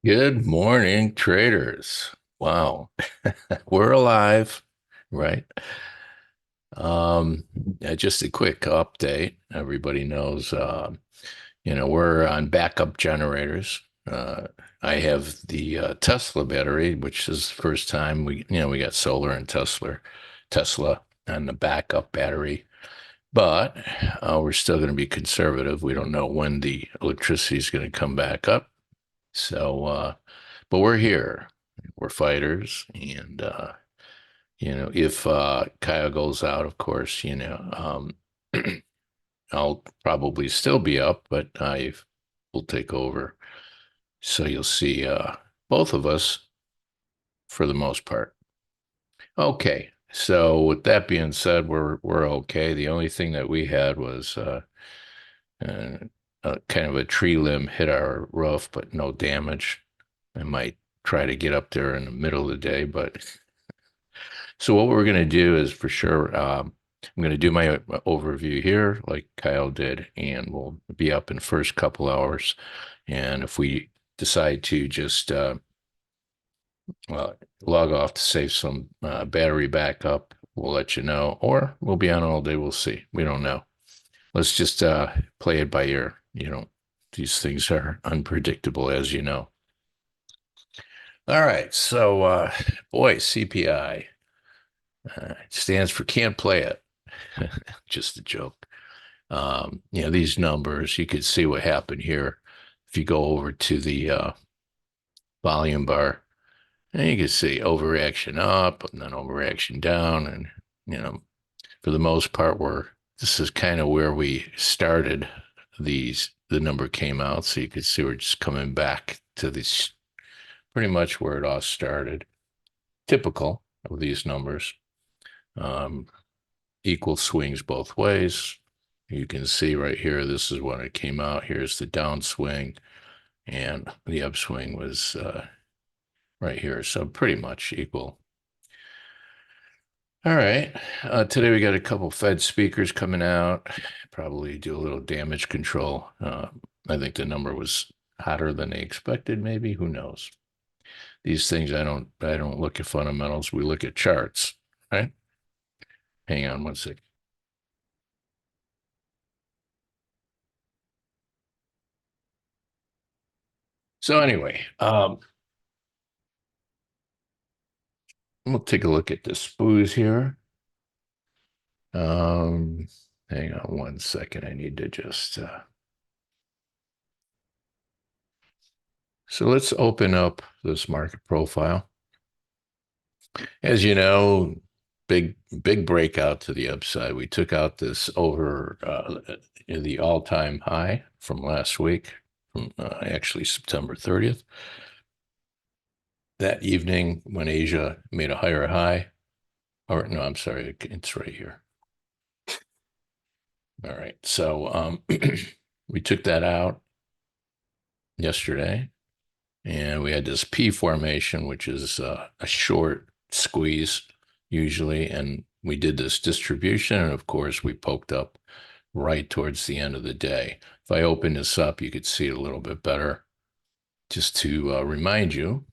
Good morning, traders. Wow, we're alive, right? Um, just a quick update. Everybody knows, we're on backup generators. Uh, I have the Tesla battery, which is the first time we got solar and Tesla on the backup battery. But we're still going to be conservative. We don't know when the electricity is going to come back up. So, but we're here. We're fighters, and if Kyle goes out, of course, I'll probably still be up, but I will take over. So you'll see both of us for the most part. Okay. So with that being said, we're okay. The only thing that we had was uh, kind of a tree limb hit our roof, but no damage. I might try to get up there in the middle of the day, but so what we're going to do is for sure, I'm going to do my overview here, like Kyle did, and we'll be up in the first couple hours. And if we decide to just log off to save some battery backup, we'll let you know, or we'll be on all day. We'll see. We don't know. Let's just play it by ear. These things are unpredictable, as you know. All right. So, boy, CPI stands for can't play it. Just a joke. These numbers, you could see what happened here. If you go over to the volume bar, and you can see overreaction up and then overreaction down. And, you know, for the most part, this is kind of where we started the number came out. So you could see we're just coming back to this pretty much where it all started. Typical of these numbers. Um, Equal swings both ways. You can see right here, this is when it came out. Here's the downswing, and the upswing was right here. So pretty much equal. All right. Today we got a couple Fed speakers coming out. Probably do a little damage control. I think the number was hotter than they expected, maybe. Who knows? These things I don't look at fundamentals. We look at charts, right? Hang on one second. So anyway, we'll take a look at the SPOOs here. Um, Hang on one second. I need to just so let's open up this market profile. As you know, big breakout to the upside. We took out this over the all-time high from last week, from actually September 30th. That evening when Asia made a higher high, or no, I'm sorry, it's right here. All right. So we took that out yesterday, and we had this P formation, which is a short squeeze usually, and we did this distribution, and of course we poked up right towards the end of the day. If I open this up, you could see it a little bit better. Just to remind you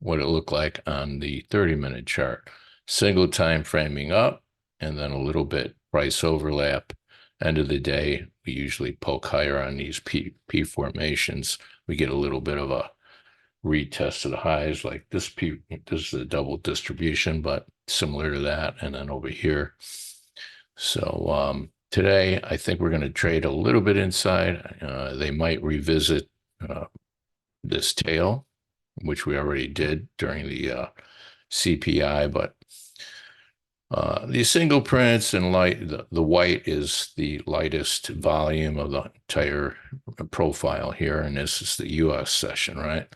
what it looked like on the 30-minute chart. Single time framing up, and then a little bit price overlap. End of the day, we usually poke higher on these P formations. We get a little bit of a retest of the highs, like this is a double distribution, but similar to that. And then over here. So today, I think we're going to trade a little bit inside. They might revisit this tail, which we already did during the CPI, but the single prints and the white is the lightest volume of the entire profile here, and this is the U.S. session, right?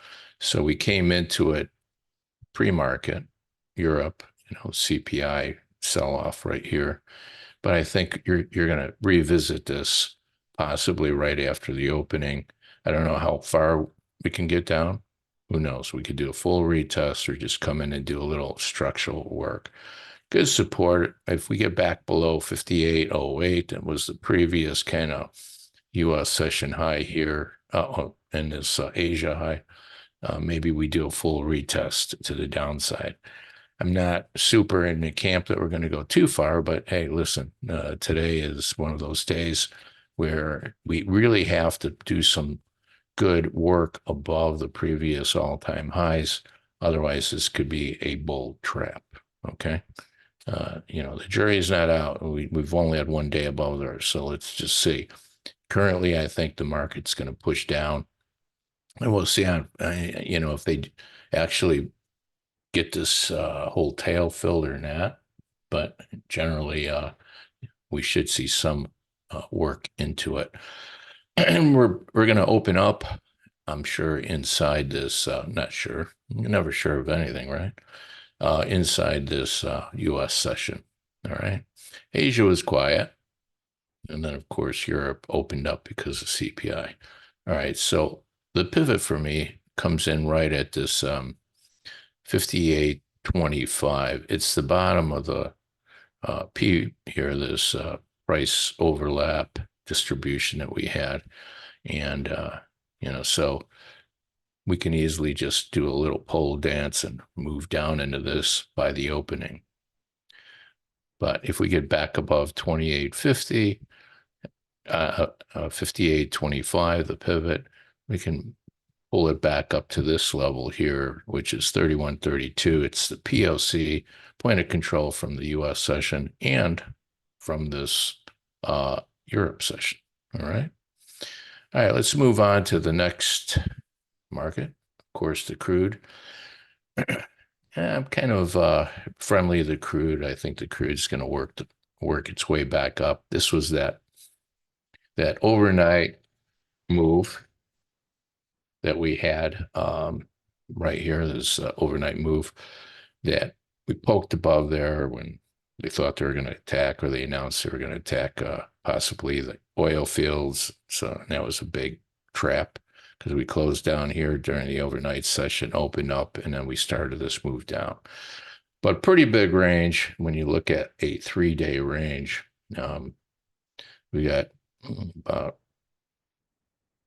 So we came into it pre-market, Europe, CPI sell-off right here, but I think you're going to revisit this possibly right after the opening. I don't know how far we can get down. Who knows? We could do a full retest or just come in and do a little structural work. Good support. If we get back below 58.08, it was the previous kind of U.S. session high here, and this Asia high. maybe we do a full retest to the downside. I'm not super in the camp that we're going to go too far, but hey, listen, today is one of those days where we really have to do some good work above the previous all-time highs. Otherwise, this could be a bull trap. Okay. The jury is not out. We've only had one day above there, so let's just see. Currently, I think the market's going to push down, and we'll see on, if they actually get this whole tail filled or not. But generally, we should see some work into it. And we're going to open up, I'm sure, inside this, not sure, you're never sure of anything, right? Inside this US session. All right. Asia was quiet. And then, of course, Europe opened up because of CPI. All right. So the pivot for me comes in right at this 58.25. It's the bottom of the P here, this price overlap distribution that we had. And, so we can easily just do a little pole dance and move down into this by the opening. But if we get back above 28.50, 58.25, the pivot, we can pull it back up to this level here, which is 31.32. It's the POC, point of control from the US session and from this Europe session. All right. All right, let's move on to the next market. Of course, the crude. I'm kind of friendly to the crude. I think the crude is going to work its way back up. This was that overnight move that we had right here. This overnight move that we poked above there when they thought they were going to attack, or they announced they were going to attack possibly the oil fields. So that was a big trap, because we closed down here during the overnight session, opened up, and then we started this move down. But pretty big range when you look at a 3-day range. We got about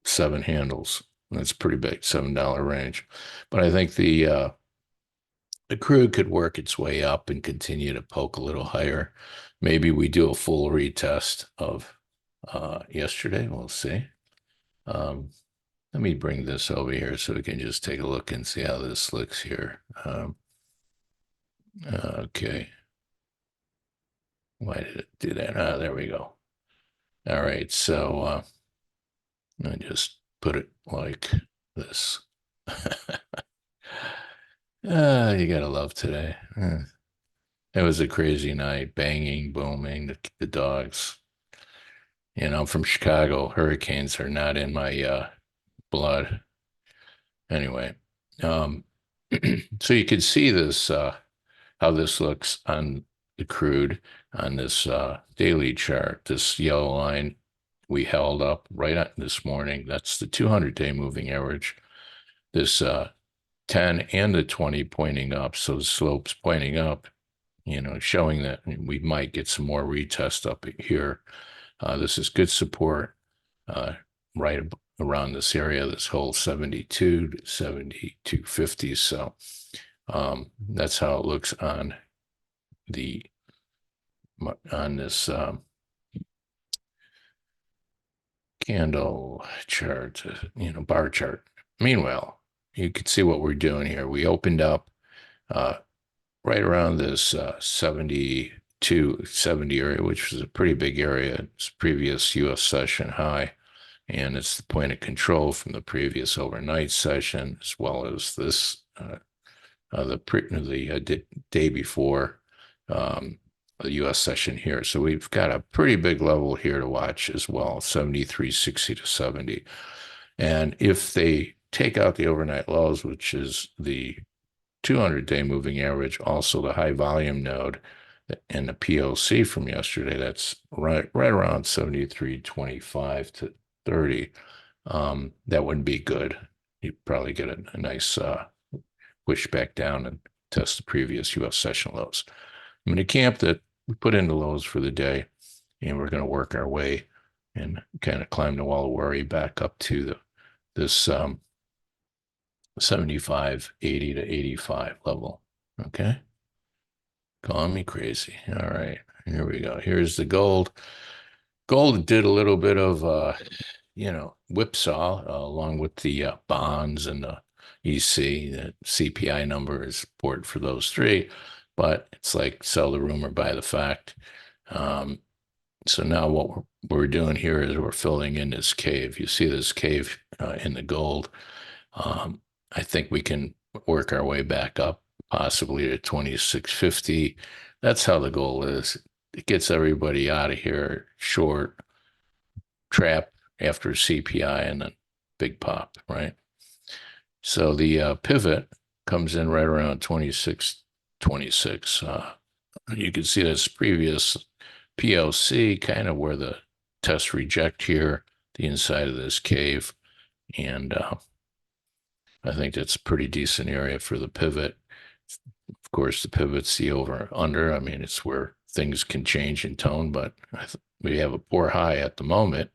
7 handles. That's pretty big, $7 range. But I think the crude could work its way up and continue to poke a little higher. Maybe we do a full retest of yesterday. We'll see. Let me bring this over here so we can just take a look and see how this looks here. Okay. Why did it do that? There we go. All right. So I just put it like this. You gotta love today. It was a crazy night, banging, booming, the dogs. I'm from Chicago. Hurricanes are not in my blood. Anyway, so you can see this, how this looks on the crude on this daily chart. This yellow line we held up right on this morning. That's the 200-day moving average. This 10 and the 20 pointing up, so the slope's pointing up, showing that we might get some more retest up here. This is good support right around this area, this whole 72 to 72.50. So that's how it looks on this candle chart, bar chart. Meanwhile, you can see what we're doing here. We opened up right around this 72, 70 area, which was a pretty big area. It's previous US session high, and it's the point of control from the previous overnight session, as well as this the day before the US session here. So we've got a pretty big level here to watch as well, 73.60 to 70. And if they take out the overnight lows, which is the 200-day moving average, also the high volume node and the POC from yesterday, that's right around 73.25 to 30. That wouldn't be good. You'd probably get a nice push back down and test the previous US session lows. I'm in a camp that we put in the lows for the day, and we're going to work our way and kind of climb the wall of worry back up to this 75, 80 to 85 level. Okay. Calling me crazy. All right. Here we go. Here's the gold. Gold did a little bit of, whipsaw along with the bonds and the EC. The CPI number is important for those three, but it's like sell the rumor, buy the fact. So now what we're doing here is we're filling in this cave. You see this cave in the gold. I think we can work our way back up, possibly to 2650. That's how the goal is. It gets everybody out of here short, trap after CPI, and then big pop, right? So the pivot comes in right around 2626. You can see this previous PLC, kind of where the test reject here, the inside of this cave. And I think that's a pretty decent area for the pivot. Of course, the pivot's the over under. I mean, it's where things can change in tone, but we have a poor high at the moment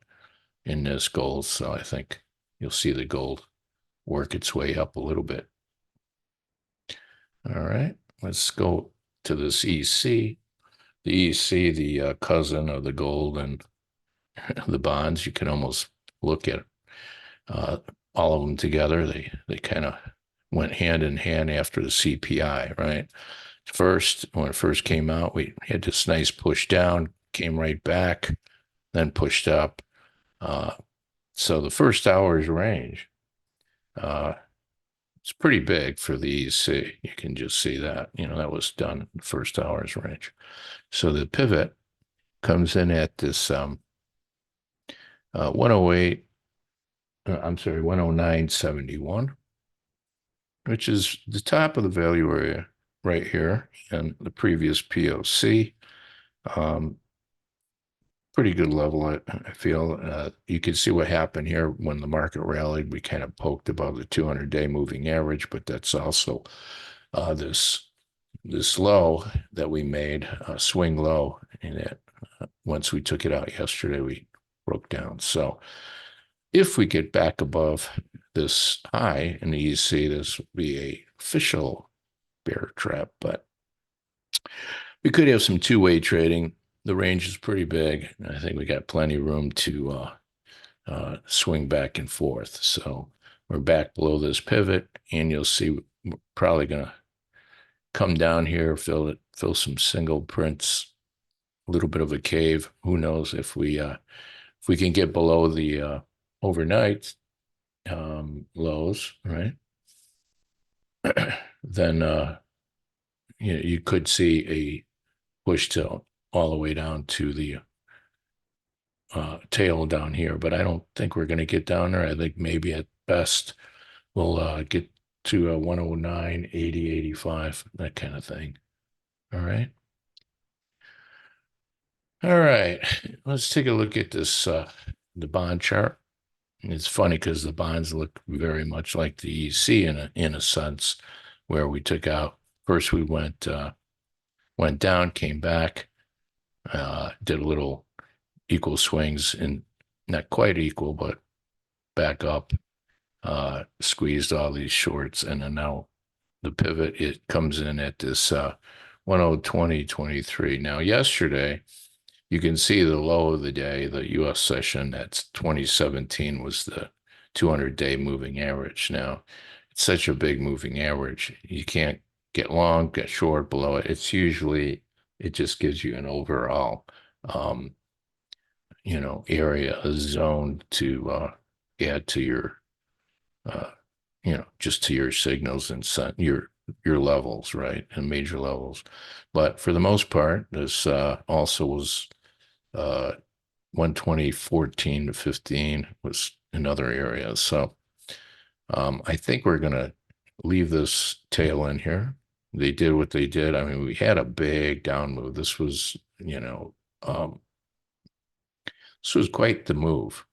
in this gold. So I think you'll see the gold work its way up a little bit. All right, let's go to this EC. The EC, the cousin of the gold and the bonds, you can almost look at all of them together. They kind of went hand in hand after the CPI, right? First, when it first came out, we had this nice push down, came right back, then pushed up. So the first hour's range, it's pretty big for the EC. You can just see that, that was done in the first hour's range. So the pivot comes in at this 108, 109.71, which is the top of the value area right here in the previous POC. Pretty good level, I feel. You can see what happened here when the market rallied. We kind of poked above the 200-day moving average, but that's also this low that we made, swing low, and it once we took it out yesterday, we broke down. So if we get back above this high in the EC, this would be a official bear trap, but we could have some two-way trading. The range is pretty big. I think we got plenty of room to swing back and forth. So we're back below this pivot, and you'll see we're probably going to come down here, fill some single prints, a little bit of a cave. Who knows if we can get below the overnight lows, right? Then you could see a push to all the way down to the tail down here, but I don't think we're going to get down there. I think maybe at best we'll get to 109, 80, 85, that kind of thing. All right. All right. Let's take a look at this, the bond chart. It's funny because the bonds look very much like the EC in a sense, where we took out first. We went down, came back, did a little equal swings, and not quite equal, but back up, squeezed all these shorts, and then now the pivot, it comes in at this 1020.23. Now yesterday, you can see the low of the day, the US session, that's 2017 was the 200-day moving average. Now, it's such a big moving average. You can't get long, get short below it. It's usually, it just gives you an overall, area, a zone to add to your, just to your signals and your levels, right, and major levels. But for the most part, this also was 120.14 to 15 was in other areas. So I think we're going to leave this tail in here. They did what they did. I mean, we had a big down move. This was, this was quite the move.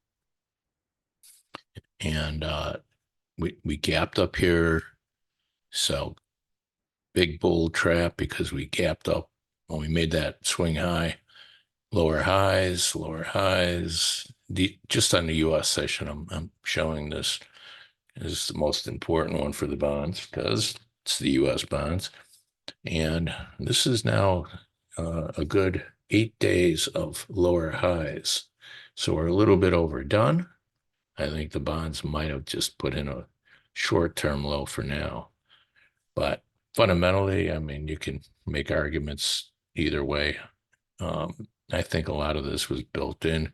And we gapped up here. So big bull trap because we gapped up when we made that swing high. Lower highs, just on the US session, I'm showing this. is the most important one for the bonds because it's the U.S. bonds. And this is now a good 8 days of lower highs. So we're a little bit overdone. I think the bonds might have just put in a short-term low for now. But fundamentally, I mean, you can make arguments either way. I think a lot of this was built in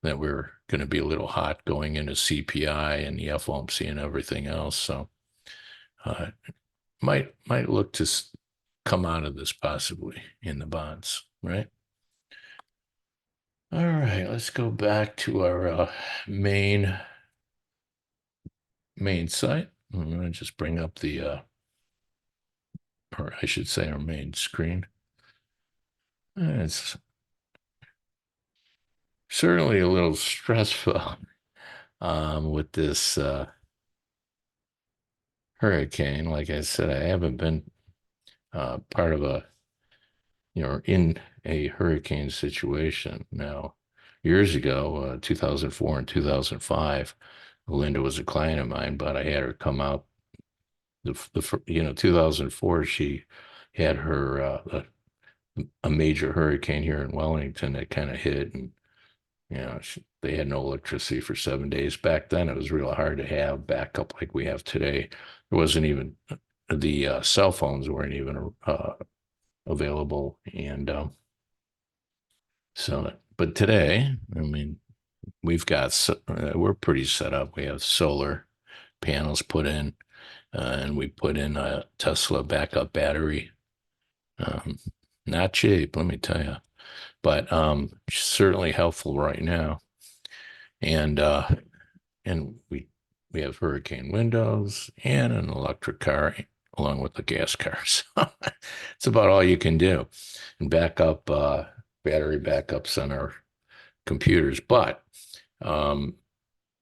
that we're going to be a little hot going into CPI and the FOMC and everything else. So might look to come out of this possibly in the bonds, right? All right, let's go back to our main site. I'm going to just bring up the, or I should say our main screen. It's certainly a little stressful with this hurricane. Like I said, I haven't been part of a, in a hurricane situation. Now, years ago, 2004 and 2005, Linda was a client of mine, but I had her come out. 2004, she had her a major hurricane here in Wellington that kind of hit, and they had no electricity for 7 days. Back then, it was real hard to have backup like we have today. There wasn't even the cell phones weren't even available, and but today, I mean, we're pretty set up. We have solar panels put in, and we put in a Tesla backup battery. Not cheap, let me tell you, but certainly helpful right now. And we have hurricane windows and an electric car along with the gas cars. It's about all you can do, and backup battery backups on our computers. But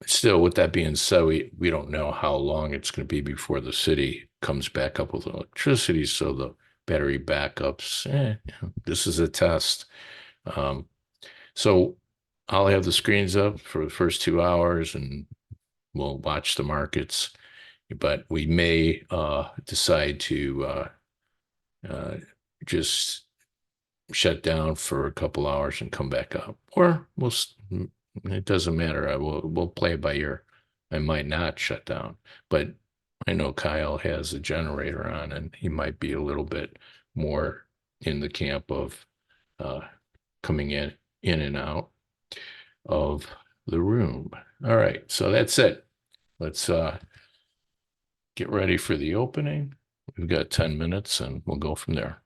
still, with that being said, we don't know how long it's going to be before the city comes back up with electricity. So the battery backups, this is a test. So I'll have the screens up for the first 2 hours and we'll watch the markets. But we may decide to just shut down for a couple hours and come back up, or it doesn't matter. We'll play it by ear. I might not shut down, but I know Kyle has a generator on, and he might be a little bit more in the camp of coming in and out of the room. All right, so that's it. Let's get ready for the opening. We've got 10 minutes, and we'll go from there.